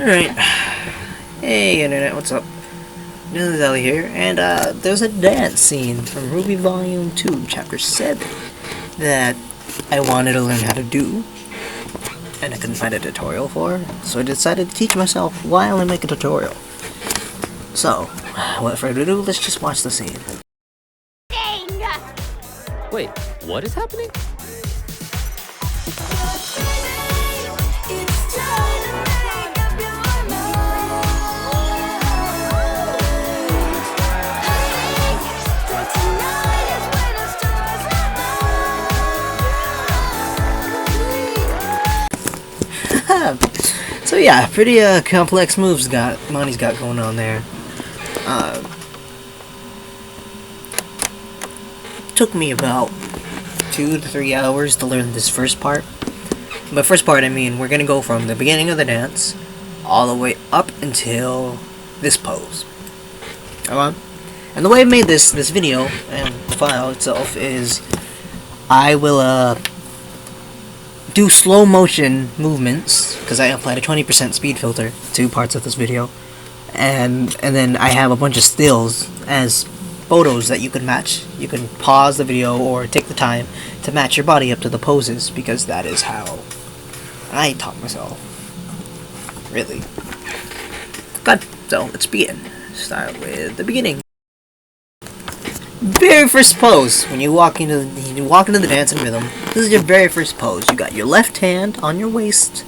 Alright. Hey Internet, what's up? Ellie here, and there's a dance scene from Ruby Volume 2, Chapter 7 that I wanted to learn how to do, and I couldn't find a tutorial for, so I decided to teach myself while I make a tutorial. So, without further ado, let's just watch the scene. Wait, what is happening? So yeah, pretty complex moves Monty's got going on there. Took me about 2 to 3 hours to learn this first part. By first part I mean we're gonna go from the beginning of the dance all the way up until this pose. And the way I made this video and the file itself is I will do slow motion movements because I applied a 20% speed filter to parts of this video, and then I have a bunch of stills as photos that you can match. You can pause the video or take the time to match your body up to the poses, because that is how I taught myself. Really. Good. So let's begin. Start with the beginning. Very first pose when you walk into the dance and rhythm. This is your very first pose. You got your left hand on your waist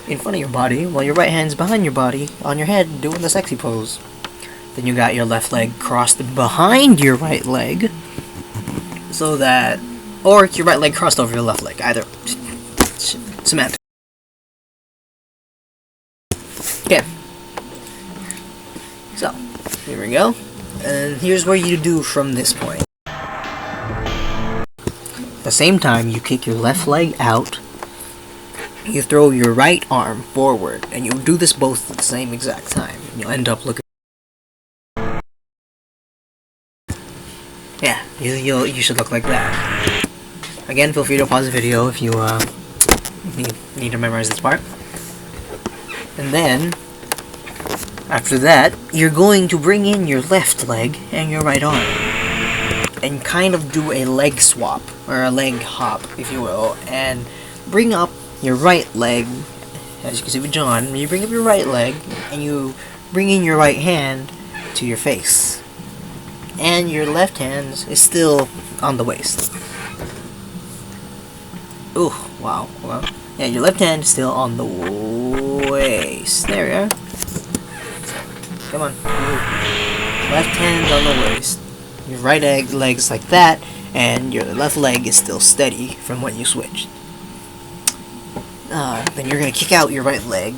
in front of your body, while your right hand's behind your body on your head doing the sexy pose. Then you got your left leg crossed behind your right leg, so that, or your right leg crossed over your left leg, either. Cement. Okay. So, here we go. And here's what you do from this point. At the same time, you kick your left leg out, you throw your right arm forward, and you do this both at the same exact time. You'll end up looking... Yeah, you should look like that. Again, feel free to pause the video if you need to memorize this part. And then, after that, you're going to bring in your left leg and your right arm, and kind of do a leg swap, or a leg hop, if you will, and bring up your right leg. As you can see with John, you bring up your right leg, and you bring in your right hand to your face. And your left hand is still on the waist. Ooh, wow. Well, yeah, your left hand is still on the waist. There we are. Come on. Left hand on the waist. Your right leg's like that, and your left leg is still steady from when you switched. Then you're going to kick out your right leg,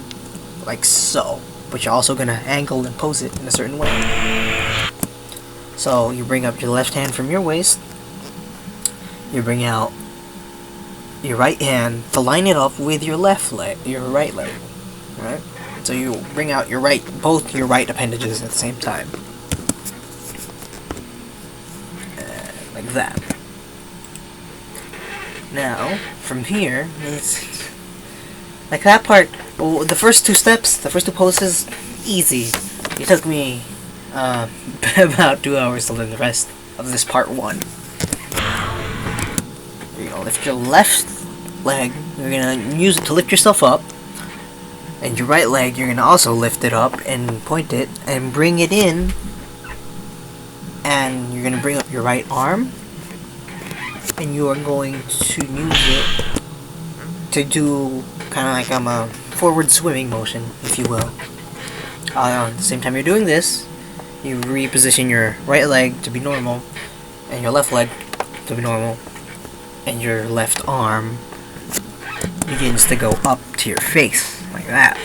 like so. But you're also going to angle and pose it in a certain way. So, you bring up your left hand from your waist. You bring out your right hand to line it up with your left leg, your right leg. Alright? So you bring out both your right appendages at the same time. Like that. Now, from here, it's like that part. Well, the first two steps, the first two poses, easy. It took me about 2 hours to learn the rest of this part 1. You're gonna lift your left leg. You're gonna use it to lift yourself up. And your right leg, you're going to also lift it up and point it and bring it in. And you're going to bring up your right arm. And you are going to use it to do kind of like a forward swimming motion, if you will. At the same time you're doing this, you reposition your right leg to be normal, and your left leg to be normal. And your left arm begins to go up to your face. Like that.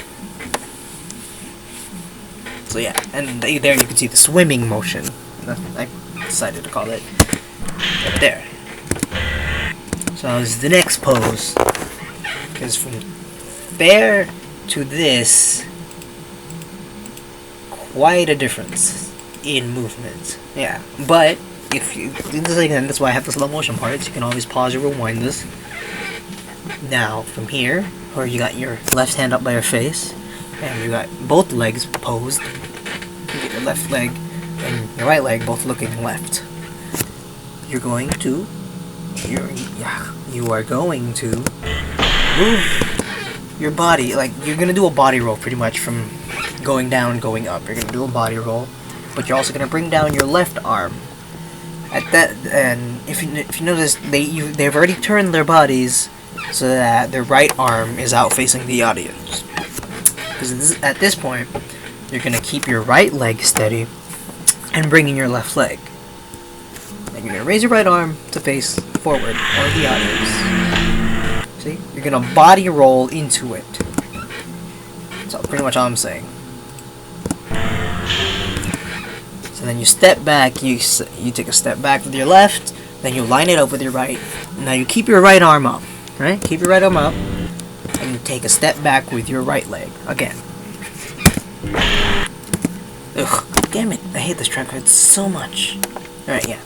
So yeah, and there you can see the swimming motion. I decided to call it right there. So this is the next pose. Because from there to this, quite a difference in movement. Yeah, but if you do this again, that's why I have the slow motion parts. You can always pause or rewind this. Now, from here, where you got your left hand up by your face, and you got both legs posed. You get your left leg and your right leg both looking left. You're going to, you are going to move your body, like you're gonna do a body roll pretty much from going down, going up. You're gonna do a body roll, but you're also gonna bring down your left arm. At that, and if you notice, they've already turned their bodies so that their right arm is out facing the audience. Because at this point, you're gonna keep your right leg steady and bring in your left leg. And you're gonna raise your right arm to face forward or the audience. See, you're gonna body roll into it. That's pretty much all I'm saying. So then you step back, you take a step back with your left, then you line it up with your right. Now you keep your right arm up, right? Keep your right arm up, and you take a step back with your right leg, again. Ugh, damn it, I hate this track card so much. Alright, yeah.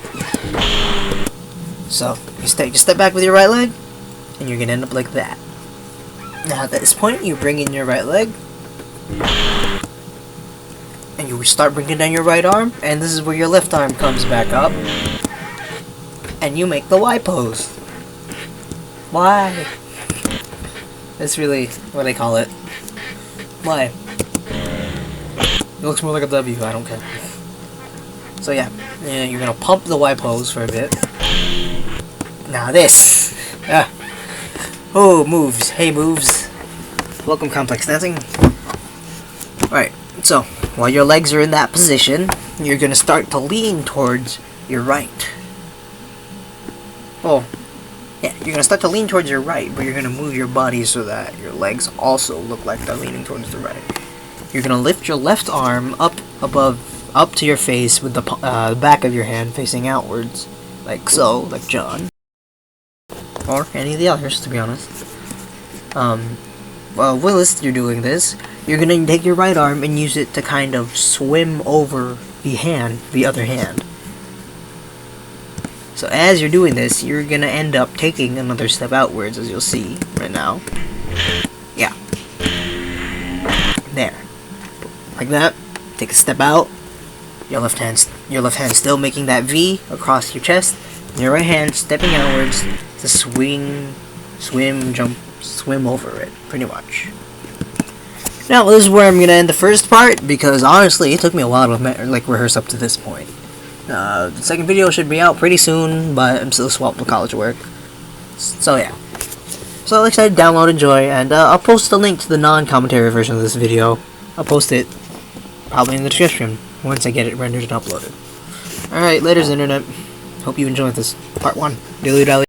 So, you step back with your right leg, and you're gonna end up like that. Now at this point, you bring in your right leg, and you start bringing down your right arm, and this is where your left arm comes back up, and you make the Y pose. Why? That's really what I call it. Why? It looks more like a W, I don't care. So yeah, you're gonna pump the Y pose for a bit. Now this! Oh, moves. Hey, moves. Welcome, Complex Dancing. Alright, so, while your legs are in that position, you're gonna start to lean towards your right. Oh, yeah, you're gonna start to lean towards your right, but you're gonna move your body so that your legs also look like they're leaning towards the right. You're gonna lift your left arm up to your face with the back of your hand facing outwards, like so, like John, or any of the others, to be honest. Well, whilst you're doing this, you're gonna take your right arm and use it to kind of swim over the other hand. So as you're doing this, you're gonna end up taking another step outwards, as you'll see right now. Yeah. There. Like that. Take a step out. Your left hand still making that V across your chest. And your right hand stepping outwards to swing, swim, jump, swim over it, pretty much. Now, this is where I'm gonna end the first part, because honestly, it took me a while to rehearse up to this point. The second video should be out pretty soon, but I'm still swamped with college work. So yeah. So like I said, download, enjoy, and I'll post a link to the non-commentary version of this video. I'll post it probably in the description once I get it rendered and uploaded. Alright, laters internet. Hope you enjoyed this part 1. Dilly dally.